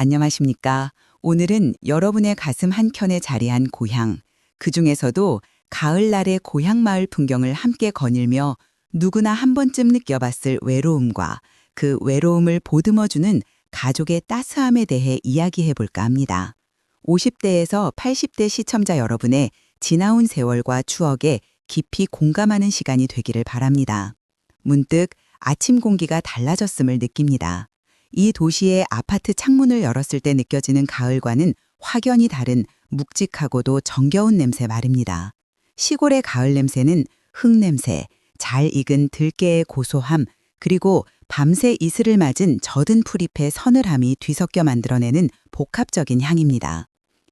안녕하십니까. 오늘은 여러분의 가슴 한켠에 자리한 고향, 그 중에서도 가을날의 고향 마을 풍경을 함께 거닐며 누구나 한 번쯤 느껴봤을 외로움과 그 외로움을 보듬어주는 가족의 따스함에 대해 이야기해 볼까 합니다. 50대에서 80대 시청자 여러분의 지나온 세월과 추억에 깊이 공감하는 시간이 되기를 바랍니다. 문득 아침 공기가 달라졌음을 느낍니다. 이 도시의 아파트 창문을 열었을 때 느껴지는 가을과는 확연히 다른 묵직하고도 정겨운 냄새 말입니다. 시골의 가을 냄새는 흙냄새, 잘 익은 들깨의 고소함, 그리고 밤새 이슬을 맞은 젖은 풀잎의 서늘함이 뒤섞여 만들어내는 복합적인 향입니다.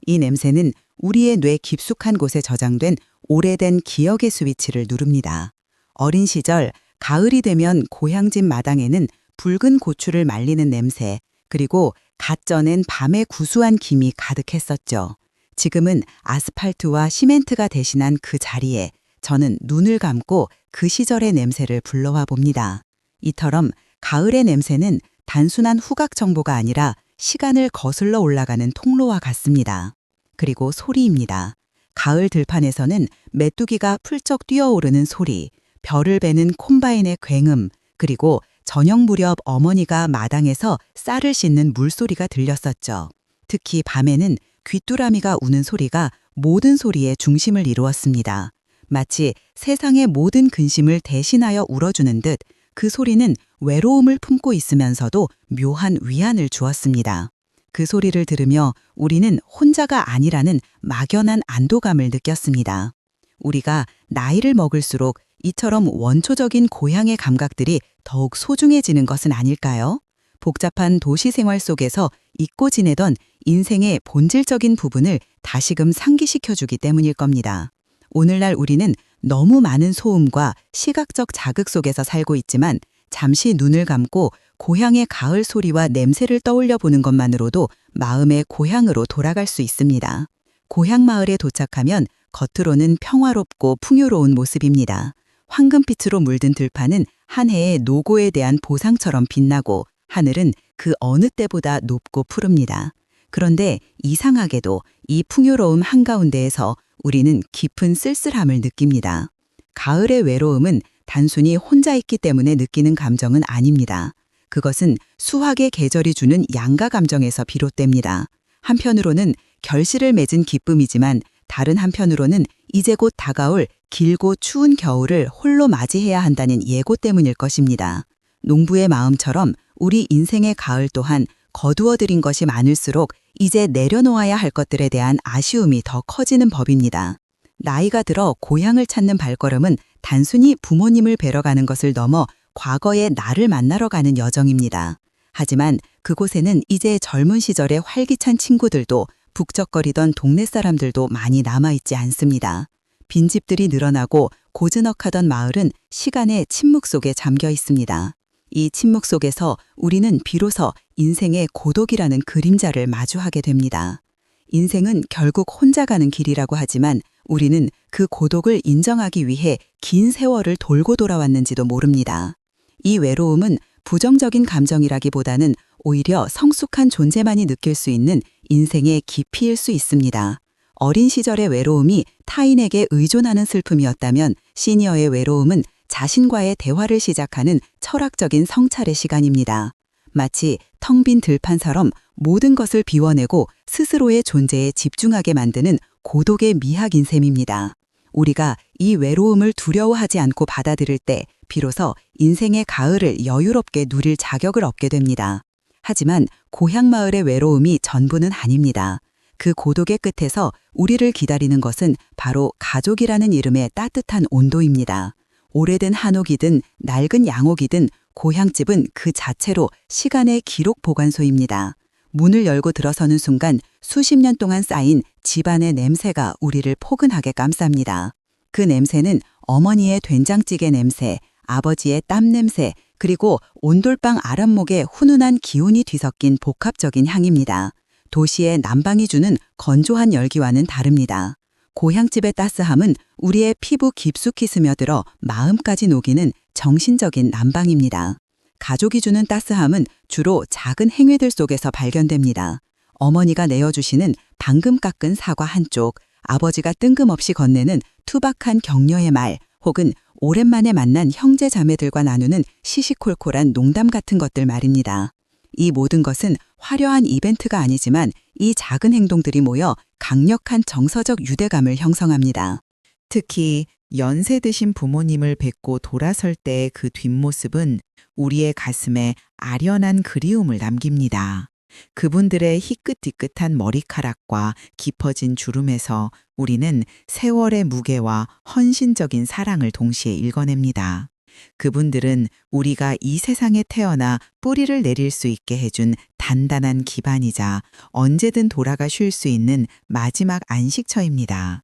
이 냄새는 우리의 뇌 깊숙한 곳에 저장된 오래된 기억의 스위치를 누릅니다. 어린 시절 가을이 되면 고향집 마당에는 붉은 고추를 말리는 냄새, 그리고 갓 쪄낸 밤의 구수한 김이 가득했었죠. 지금은 아스팔트와 시멘트가 대신한 그 자리에 저는 눈을 감고 그 시절의 냄새를 불러와 봅니다. 이처럼 가을의 냄새는 단순한 후각 정보가 아니라 시간을 거슬러 올라가는 통로와 같습니다. 그리고 소리입니다. 가을 들판에서는 메뚜기가 풀쩍 뛰어오르는 소리, 별을 베는 콤바인의 굉음, 그리고 저녁 무렵 어머니가 마당에서 쌀을 씻는 물소리가 들렸었죠. 특히 밤에는 귀뚜라미가 우는 소리가 모든 소리의 중심을 이루었습니다. 마치 세상의 모든 근심을 대신하여 울어주는 듯 그 소리는 외로움을 품고 있으면서도 묘한 위안을 주었습니다. 그 소리를 들으며 우리는 혼자가 아니라는 막연한 안도감을 느꼈습니다. 우리가 나이를 먹을수록 이처럼 원초적인 고향의 감각들이 더욱 소중해지는 것은 아닐까요? 복잡한 도시 생활 속에서 잊고 지내던 인생의 본질적인 부분을 다시금 상기시켜주기 때문일 겁니다. 오늘날 우리는 너무 많은 소음과 시각적 자극 속에서 살고 있지만 잠시 눈을 감고 고향의 가을 소리와 냄새를 떠올려 보는 것만으로도 마음의 고향으로 돌아갈 수 있습니다. 고향 마을에 도착하면 겉으로는 평화롭고 풍요로운 모습입니다. 황금빛으로 물든 들판은 한 해의 노고에 대한 보상처럼 빛나고 하늘은 그 어느 때보다 높고 푸릅니다. 그런데 이상하게도 이 풍요로움 한가운데에서 우리는 깊은 쓸쓸함을 느낍니다. 가을의 외로움은 단순히 혼자 있기 때문에 느끼는 감정은 아닙니다. 그것은 수확의 계절이 주는 양가 감정에서 비롯됩니다. 한편으로는 결실을 맺은 기쁨이지만 다른 한편으로는 이제 곧 다가올 길고 추운 겨울을 홀로 맞이해야 한다는 예고 때문일 것입니다. 농부의 마음처럼 우리 인생의 가을 또한 거두어들인 것이 많을수록 이제 내려놓아야 할 것들에 대한 아쉬움이 더 커지는 법입니다. 나이가 들어 고향을 찾는 발걸음은 단순히 부모님을 뵈러 가는 것을 넘어 과거의 나를 만나러 가는 여정입니다. 하지만 그곳에는 이제 젊은 시절의 활기찬 친구들도 북적거리던 동네 사람들도 많이 남아있지 않습니다. 빈집들이 늘어나고 고즈넉하던 마을은 시간의 침묵 속에 잠겨 있습니다. 이 침묵 속에서 우리는 비로소 인생의 고독이라는 그림자를 마주하게 됩니다. 인생은 결국 혼자 가는 길이라고 하지만 우리는 그 고독을 인정하기 위해 긴 세월을 돌고 돌아왔는지도 모릅니다. 이 외로움은 부정적인 감정이라기보다는 오히려 성숙한 존재만이 느낄 수 있는 인생의 깊이일 수 있습니다. 어린 시절의 외로움이 타인에게 의존하는 슬픔이었다면 시니어의 외로움은 자신과의 대화를 시작하는 철학적인 성찰의 시간입니다. 마치 텅 빈 들판처럼 모든 것을 비워내고 스스로의 존재에 집중하게 만드는 고독의 미학인 셈입니다. 우리가 이 외로움을 두려워하지 않고 받아들일 때 비로소 인생의 가을을 여유롭게 누릴 자격을 얻게 됩니다. 하지만 고향 마을의 외로움이 전부는 아닙니다. 그 고독의 끝에서 우리를 기다리는 것은 바로 가족이라는 이름의 따뜻한 온도입니다. 오래된 한옥이든 낡은 양옥이든 고향집은 그 자체로 시간의 기록 보관소입니다. 문을 열고 들어서는 순간 수십 년 동안 쌓인 집안의 냄새가 우리를 포근하게 감쌉니다. 그 냄새는 어머니의 된장찌개 냄새, 아버지의 땀 냄새, 그리고 온돌방 아랫목에 훈훈한 기운이 뒤섞인 복합적인 향입니다. 도시의 난방이 주는 건조한 열기와는 다릅니다. 고향집의 따스함은 우리의 피부 깊숙이 스며들어 마음까지 녹이는 정신적인 난방입니다. 가족이 주는 따스함은 주로 작은 행위들 속에서 발견됩니다. 어머니가 내어주시는 방금 깎은 사과 한 쪽, 아버지가 뜬금없이 건네는 투박한 격려의 말, 혹은 오랜만에 만난 형제 자매들과 나누는 시시콜콜한 농담 같은 것들 말입니다. 이 모든 것은 화려한 이벤트가 아니지만 이 작은 행동들이 모여 강력한 정서적 유대감을 형성합니다. 특히 연세 드신 부모님을 뵙고 돌아설 때의 그 뒷모습은 우리의 가슴에 아련한 그리움을 남깁니다. 그분들의 희끗희끗한 머리카락과 깊어진 주름에서 우리는 세월의 무게와 헌신적인 사랑을 동시에 읽어냅니다. 그분들은 우리가 이 세상에 태어나 뿌리를 내릴 수 있게 해준 단단한 기반이자 언제든 돌아가 쉴 수 있는 마지막 안식처입니다.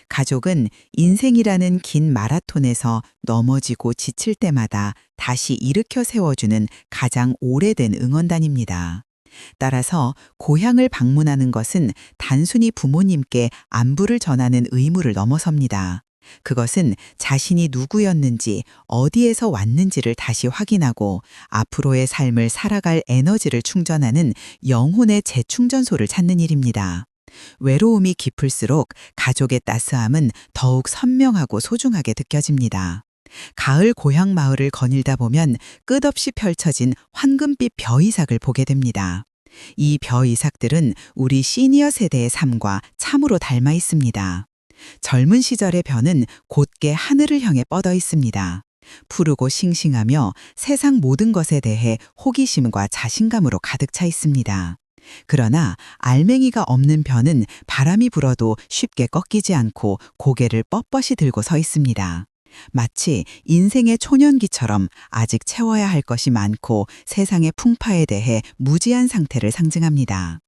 가족은 인생이라는 긴 마라톤에서 넘어지고 지칠 때마다 다시 일으켜 세워주는 가장 오래된 응원단입니다. 따라서 고향을 방문하는 것은 단순히 부모님께 안부를 전하는 의무를 넘어섭니다. 그것은 자신이 누구였는지, 어디에서 왔는지를 다시 확인하고 앞으로의 삶을 살아갈 에너지를 충전하는 영혼의 재충전소를 찾는 일입니다. 외로움이 깊을수록 가족의 따스함은 더욱 선명하고 소중하게 느껴집니다. 가을 고향 마을을 거닐다 보면 끝없이 펼쳐진 황금빛 벼이삭을 보게 됩니다. 이 벼이삭들은 우리 시니어 세대의 삶과 참으로 닮아 있습니다. 젊은 시절의 벼는 곧게 하늘을 향해 뻗어 있습니다. 푸르고 싱싱하며 세상 모든 것에 대해 호기심과 자신감으로 가득 차 있습니다. 그러나 알맹이가 없는 벼는 바람이 불어도 쉽게 꺾이지 않고 고개를 뻣뻣이 들고 서 있습니다. 마치 인생의 초년기처럼 아직 채워야 할 것이 많고 세상의 풍파에 대해 무지한 상태를 상징합니다.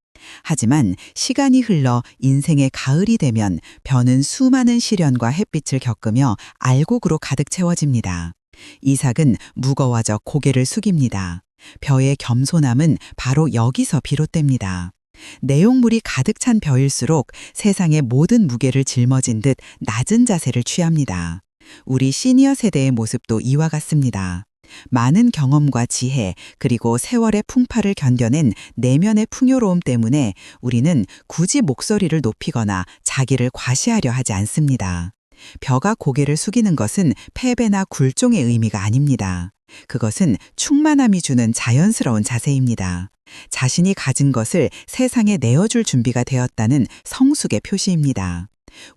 하지만 시간이 흘러 인생의 가을이 되면 벼는 수많은 시련과 햇빛을 겪으며 알곡으로 가득 채워집니다. 이삭은 무거워져 고개를 숙입니다. 벼의 겸손함은 바로 여기서 비롯됩니다. 내용물이 가득 찬 벼일수록 세상의 모든 무게를 짊어진 듯 낮은 자세를 취합니다. 우리 시니어 세대의 모습도 이와 같습니다. 많은 경험과 지혜, 그리고 세월의 풍파를 견뎌낸 내면의 풍요로움 때문에 우리는 굳이 목소리를 높이거나 자기를 과시하려 하지 않습니다. 벼가 고개를 숙이는 것은 패배나 굴종의 의미가 아닙니다. 그것은 충만함이 주는 자연스러운 자세입니다. 자신이 가진 것을 세상에 내어줄 준비가 되었다는 성숙의 표시입니다.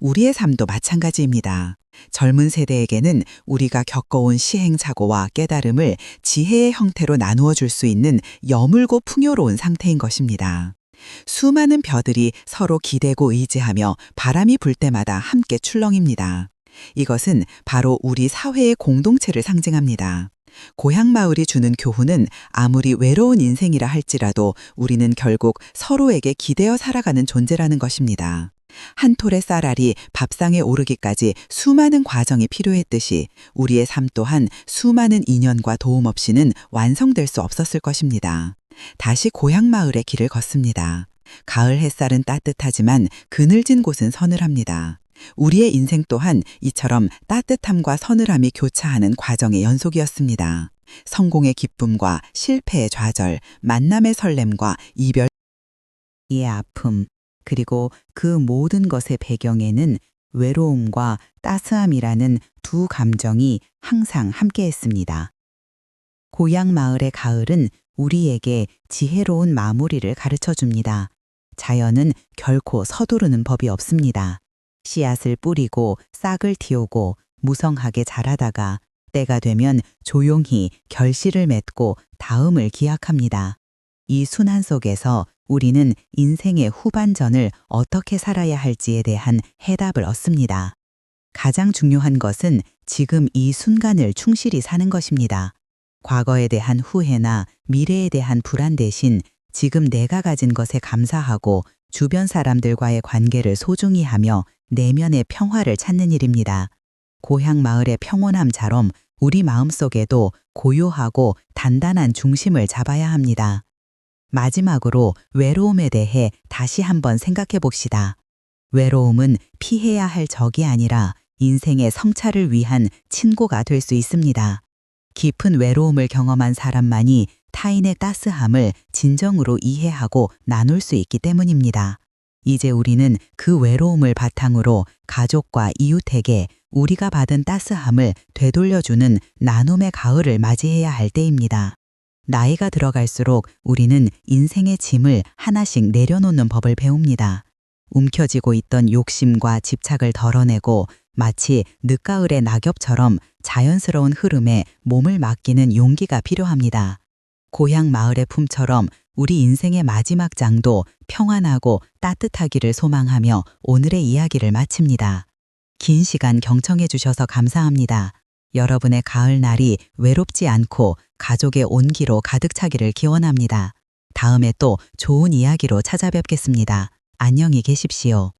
우리의 삶도 마찬가지입니다. 젊은 세대에게는 우리가 겪어온 시행착오와 깨달음을 지혜의 형태로 나누어 줄 수 있는 여물고 풍요로운 상태인 것입니다. 수많은 벼들이 서로 기대고 의지하며 바람이 불 때마다 함께 출렁입니다. 이것은 바로 우리 사회의 공동체를 상징합니다. 고향 마을이 주는 교훈은 아무리 외로운 인생이라 할지라도 우리는 결국 서로에게 기대어 살아가는 존재라는 것입니다. 한 톨의 쌀알이 밥상에 오르기까지 수많은 과정이 필요했듯이 우리의 삶 또한 수많은 인연과 도움 없이는 완성될 수 없었을 것입니다. 다시 고향 마을의 길을 걷습니다. 가을 햇살은 따뜻하지만 그늘진 곳은 서늘합니다. 우리의 인생 또한 이처럼 따뜻함과 서늘함이 교차하는 과정의 연속이었습니다. 성공의 기쁨과 실패의 좌절, 만남의 설렘과 이별의 아픔, 그리고 그 모든 것의 배경에는 외로움과 따스함이라는 두 감정이 항상 함께했습니다. 고향 마을의 가을은 우리에게 지혜로운 마무리를 가르쳐줍니다. 자연은 결코 서두르는 법이 없습니다. 씨앗을 뿌리고 싹을 틔우고 무성하게 자라다가 때가 되면 조용히 결실을 맺고 다음을 기약합니다. 이 순환 속에서 우리는 인생의 후반전을 어떻게 살아야 할지에 대한 해답을 얻습니다. 가장 중요한 것은 지금 이 순간을 충실히 사는 것입니다. 과거에 대한 후회나 미래에 대한 불안 대신 지금 내가 가진 것에 감사하고 주변 사람들과의 관계를 소중히 하며 내면의 평화를 찾는 일입니다. 고향 마을의 평온함처럼 우리 마음속에도 고요하고 단단한 중심을 잡아야 합니다. 마지막으로 외로움에 대해 다시 한번 생각해 봅시다. 외로움은 피해야 할 적이 아니라 인생의 성찰을 위한 친구가 될 수 있습니다. 깊은 외로움을 경험한 사람만이 타인의 따스함을 진정으로 이해하고 나눌 수 있기 때문입니다. 이제 우리는 그 외로움을 바탕으로 가족과 이웃에게 우리가 받은 따스함을 되돌려주는 나눔의 가을을 맞이해야 할 때입니다. 나이가 들어갈수록 우리는 인생의 짐을 하나씩 내려놓는 법을 배웁니다. 움켜쥐고 있던 욕심과 집착을 덜어내고 마치 늦가을의 낙엽처럼 자연스러운 흐름에 몸을 맡기는 용기가 필요합니다. 고향 마을의 품처럼 우리 인생의 마지막 장도 평안하고 따뜻하기를 소망하며 오늘의 이야기를 마칩니다. 긴 시간 경청해 주셔서 감사합니다. 여러분의 가을날이 외롭지 않고 가족의 온기로 가득 차기를 기원합니다. 다음에 또 좋은 이야기로 찾아뵙겠습니다. 안녕히 계십시오.